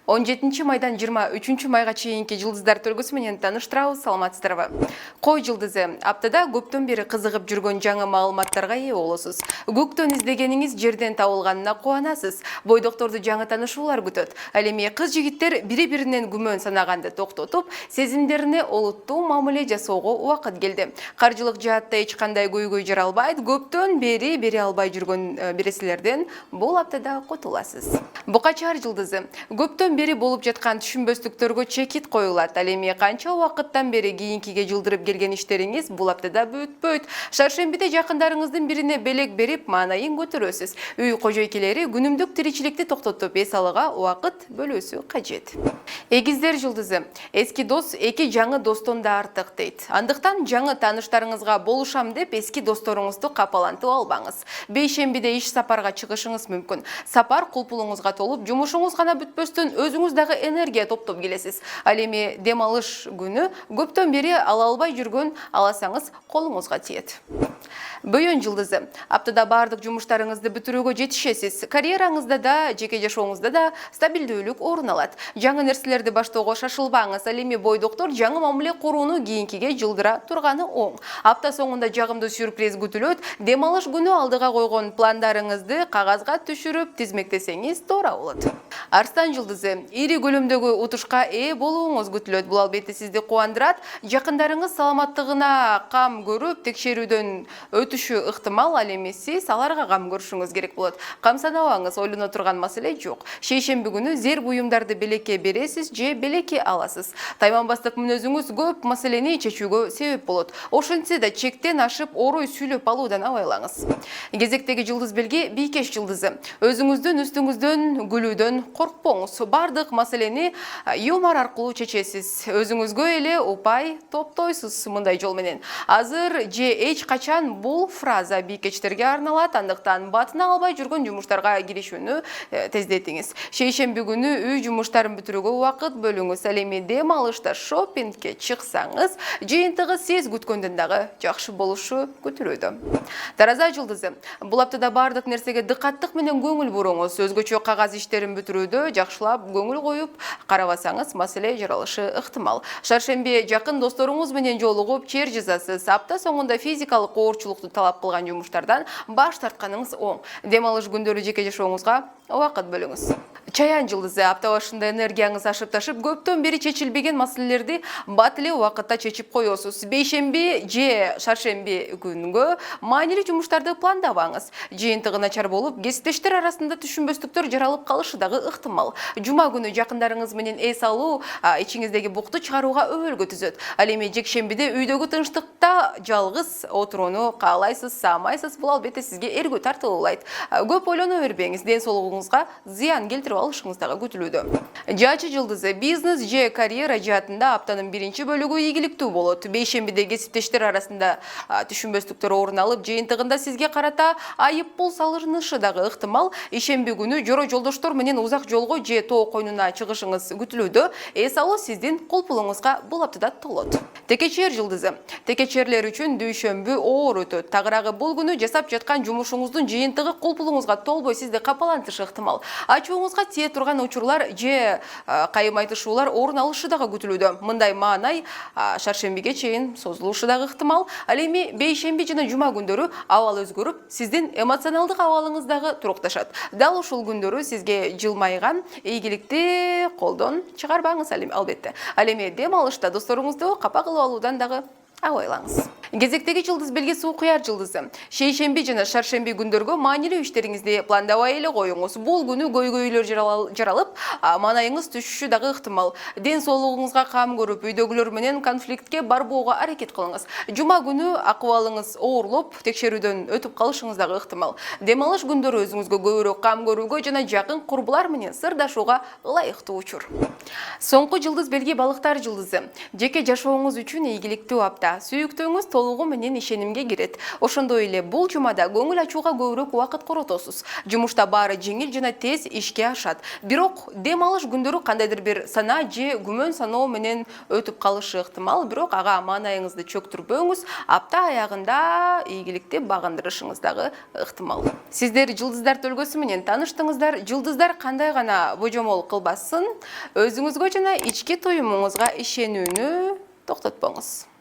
17 майдан 23 майга чейинки жылдыздар төлгөсү менен тааныштырабыз, саламатсыздарбы. Кой жылдызы аптада көптөн бери кызыгып жүргөн жаңы маалыматтарга ээ болосуз. Көктөн издегениңиз жерден табылганына кубанасыз. Бойдокторду жаңы таанышуулар күтөт. Ал эми кыз-жигиттер бири-биринен күмөн санаганды токтотуп, сезимдерине олуттуу мамиле жасоого убакыт келди. Каржылык жаатта эч кандай көйгөй жаралбайт, көптөн бери бере албай жүргөн бересилерден бул аптада кутуласыз. Букачар жылдызы көптөн бери болуп жаткан түшүнбөстүктөргө чекит коюлат. Ал эми канча убакыттан бери кийинкиге жылдырып келген иштериңиз бул аптада бүтпөйт. Шаршембиде жакындарыңыздын бирине белек берип, маанайын көтөрөсүз. Үй кожойкелери күнүмдүк тиричиликти токтотуп, эс алууга убакыт бөлүүсү кажет. Эгиздер жылдызы эски дос эки жаңы достон да артык дейт. Андыктан жаңы тааныштарыңызга болушам деп эски досторуңузду капалантып албаңыз. Бейшембиде иш сапарга чыгышыңыз мүмкүн. Сапар кулпулуңузга толуп, жумушуңуз гана бүтпөстөн өзүңүз дагы энергия топтоп келесиз. Ал эми дем алыш күнү көптөн бери ала албай жүргөн аласаңыз колуңузга тиет. Бөйөн жылдызы аптада бардык жумуштарыңызды бүтүрүүгө жетишесиз. Карьераңызда да, жеке жашооңузда да стабилдүүлүк орун алат. Жаңы нерселерди баштоого шашылбаңыз. Ал эми бойдоктор жаңы мамиле курууну кийинкиге жылдыра турганы оң. Апта соңунда жагымдуу сюрприз күтүлөт. Дем алыш күнү алдыга койгон пландарыңызды кагазга түшүрүп тизмектесеңиз туура болот. Арстан жылдызы ири көлөмдөгү утушка ээ болууңуз күтүлөт. Бул албетте сизди кубандырат. Жакындарыңыз саламаттыгына кам көрүп, текшерүүдөн өтүшү ыктымал. Ал эми сиз аларга кам көрүшүңүз керек болот. Камсанабаңыз, ойлоно турган маселе жок. Шейшемби күнү зер буюмдарды белекке бересиз же белекке аласыз. Тайманбастык мүнөзүңүз көп маселени чечүүгө себеп болот. Ошентсе да чектен ашып орой сүйлөп алуудан абайлаңыз. Кезектеги жылдыз белги бийкеш жылдызы. Өзүңүздүн үстүңүздөн күлүүдөн коркпоңуз. Бардык маселени юмор аркылуу чечесиз. Өзүңүзгө эле упай топтойсуз мындай жол менен. Азыр же эч качан бул фраза бийкечтерге арналат, андыктан батына албай жүргөн жумуштарга киришүүнү тездетиңиз. Шейшемби күнү үй жумуштарын бүтүрүүгө убакыт бөлүңүз. Ал эми дем алышта шопингге чыксаңыз, жыйынтыгы сиз күткөндөн дагы жакшы болушу күтүлүүдө. Тараза жылдызы бул аптада бардык нерсеге дыкаттык менен көңүл буруңуз. Өзгөчө кагаз иштерин бүтүрүүдө жакшылап көңүл коюп карабасаңыз, маселе жаралышы ыктымал. Шаршемби жакын досторуңуз менен жолугуп чер жазасыз. Апта соңунда физикалык оорчулукту талап кылган жумуштардан баш тартканыңыз оң. Дем алыш күндөрү жеке жашооңузга убакыт бөлүңүз. Чаян жылдызы апта башында энергияңыз ашып ташып, көптөн бери чечилбеген маселелерди бат эле убакытта чечип коесуз. Бейшемби же шаршемби күнгө маанилүү жумуштарды пландабаңыз. Жыйынтыгы начар болуп, кесиптештер арасында түшүнбөстүктөр жаралып калышы дагы ыктымал. Жума күнү жакындарыңыз менен эс алуу ичиңиздеги букту чыгарууга өбөлгө түзөт. Ал эми жекшембиде үйдөгү тынчтыкта жалгыз отурууну каалайсыз, саамайсыз. Бул албетте сизге эргүү тартуулайт. Көп ойлоно бербеңиз, ден соолугуңузга зыян келтирип алышыңыз дагы күтүлүүдө. Жачы жылдызы бизнес же карьера жаатында аптанын биринчи бөлүгү ийгиликтүү болот. Бейшембиде кесиптештер арасында түшүнбөстүктөр орун алып, жыйынтыгында сизге карата айып пул салынышы дагы ыктымал. Ишемби күнү жоро жолдоштор менен узак жолго же тоо койнуна чыгышыңыз күтүлүүдө. Эс алуу сиздин кулпулуңузга бул аптада толот. Текечер жылдызы. Текечерлер үчүн дүйшөмбү оор өтөт. Тагыраагы бул күнү жасап жаткан жумушуңуздун жыйынтыгы кулпулуңузга толбой сизди капалантышы ыктымал. Ачууңузга тие турган учурлар же кайым айтышуулар орун алышы дагы күтүлүүдө. Мындай маанай шаршембиге чейин созулушу дагы ыктымал. Ал эми бейшемби жана жума күндөрү абал өзгөрүп, сиздин эмоционалдык абалыңыз дагы турукташат. Дал ушул күндөрү сизге жылмайган ийгиликти колдон чыгарбаңыз албетте. Ал эми дем алышта досторуңузду капа кылып алуудан дагы абайлаңыз. Кезектеги жылдыз белги суу куяр жылдызы. Шейшемби жана шаршемби күндөргө маанилүү иштериңизди пландабай эле коюңуз. Бул күнү көйгөйлөр жаралып, маанайыңыз түшүшү дагы ыктымал. Ден соолугуңузга кам көрүп, үйдөгүлөр менен конфликтке барбоого аракет кылыңыз. Жума күнү акыбалыңыз оорлоп, текшерүүдөн өтүп калышыңыз дагы ыктымал. Дем алыш күндөрү өзүңүзгө көбүрөөк кам көрүүгө жана жакын курбулар менен сырдашууга ылайыктуу учур. Соңку жылдыз белги балыктар жылдызы. Жеке жашооңуз үчүн ийгиликтүү апта. сүйүктүүңүз толугу менен ишенимге кирет. Ошондой эле бул жумада көңүл ачууга көбүрөөк убакыт коротосуз. Жумушта баары жеңил жана тез ишке ашат. Бирок дем алыш күндөрү кандайдыр бир санаа же күмөн саноо менен өтүп калышы ыктымал. Бирок ага маанайыңызды чөктүрбөңүз, апта аягында ийгиликти багындырышыңыз дагы ыктымал. Сиздер жылдыздар төлгөсү менен таныштыңыздар. Жылдыздар кандай гана божомол кылбасын, өзүңүзгө жана ички туюмуңузга ишенүүнү токтотпоңуз.